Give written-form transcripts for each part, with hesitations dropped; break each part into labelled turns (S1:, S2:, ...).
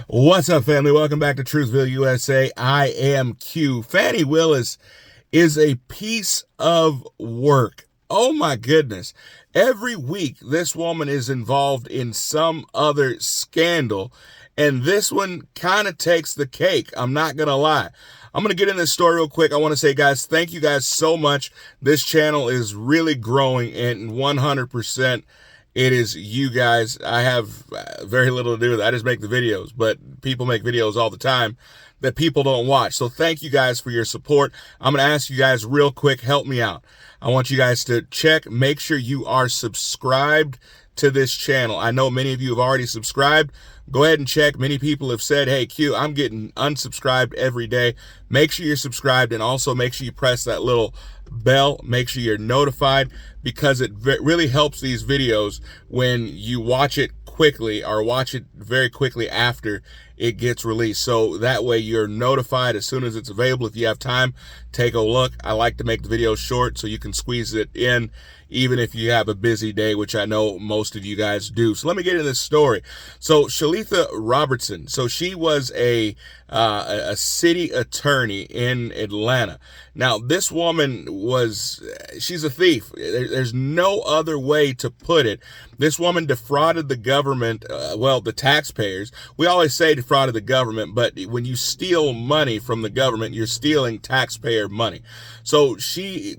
S1: What's up, family? Welcome back to Truthville, USA. I am Q. Fani Willis is a piece of work. Oh my goodness. Every week, this woman is involved in some other scandal, and this one kind of takes the cake. I'm not going to lie. I'm going to get in this story real quick. I want to say, guys, thank you guys so much. This channel is really growing, and 100%. It is you guys. I have very little to do with it. I just make the videos, but people make videos all the time that people don't watch. So thank you guys for your support. I'm going to ask you guys real quick, help me out. I want you guys to make sure you are subscribed to this channel. I know many of you have already subscribed. Go ahead and check. Many people have said, hey, Q, I'm getting unsubscribed every day. Make sure you're subscribed, and also make sure you press that little bell. Make sure you're notified, because it really helps these videos when you watch it quickly or watch it very quickly after it gets released. So that way you're notified as soon as it's available. If you have time, take a look. I like to make the videos short so you can squeeze it in even if you have a busy day, which I know most of you guys do. So let me get into this story. So Shalitha Robertson, so she was a city attorney in Atlanta. Now, this woman she's a thief. There's no other way to put it. This woman defrauded the government, the taxpayers. We always say defrauded the government, but when you steal money from the government, you're stealing taxpayer money. So she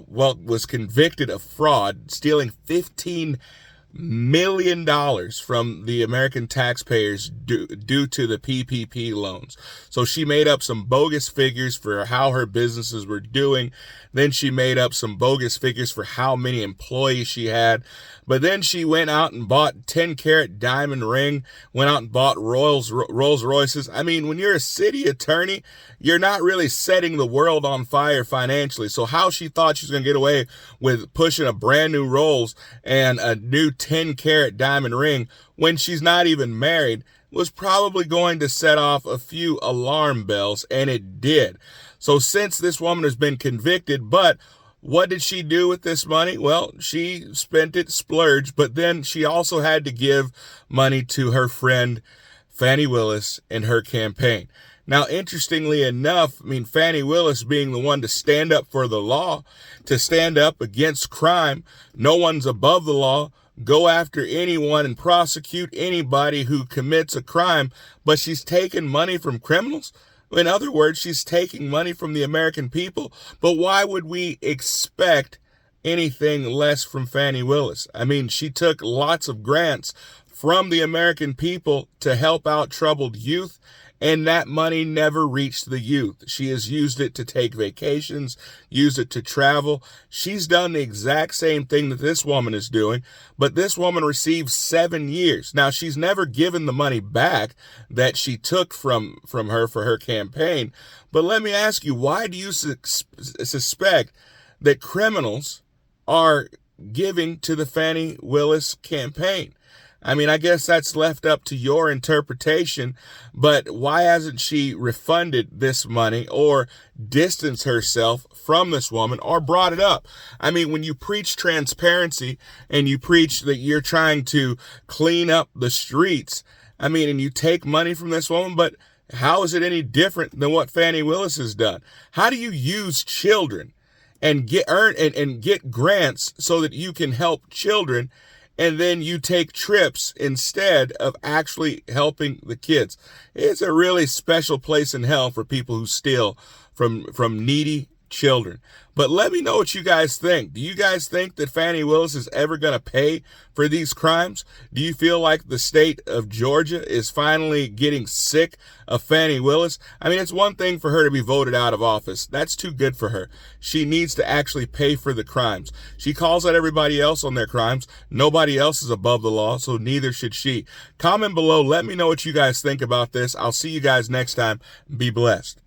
S1: was convicted of fraud, stealing $15 million from the American taxpayers due to the PPP loans. So she made up some bogus figures for how her businesses were doing. Then she made up some bogus figures for how many employees she had. But then she went out and bought 10-carat diamond ring, went out and bought Rolls Royces. I mean, when you're a city attorney, you're not really setting the world on fire financially. So how she thought she was going to get away with pushing a brand new Rolls and a new 10-carat diamond ring when she's not even married was probably going to set off a few alarm bells, and it did. So since this woman has been convicted, but what did she do with this money? Well, she spent it, splurged, but then she also had to give money to her friend Fani Willis and her campaign. Now, interestingly enough, Fani Willis being the one to stand up for the law, to stand up against crime, no one's above the law, go after anyone and prosecute anybody who commits a crime, but she's taking money from criminals. In other words, she's taking money from the American people. But why would we expect anything less from Fani Willis? She took lots of grants from the American people to help out troubled youth, and that money never reached the youth. She has used it to take vacations, used it to travel. She's done the exact same thing that this woman is doing, but this woman received 7 years. Now, she's never given the money back that she took from her for her campaign. But let me ask you, why do you suspect that criminals are giving to the Fani Willis campaign? I guess that's left up to your interpretation, but why hasn't she refunded this money or distanced herself from this woman or brought it up? When you preach transparency and you preach that you're trying to clean up the streets, and you take money from this woman, but how is it any different than what Fani Willis has done? How do you use children and get grants so that you can help children, and then you take trips instead of actually helping the kids? It's a really special place in hell for people who steal from needy children. But let me know what you guys think. Do you guys think that Fani Willis is ever going to pay for these crimes? Do you feel like the state of Georgia is finally getting sick of Fani Willis? It's one thing for her to be voted out of office. That's too good for her. She needs to actually pay for the crimes. She calls out everybody else on their crimes. Nobody else is above the law, so neither should she. Comment below. Let me know what you guys think about this. I'll see you guys next time. Be blessed.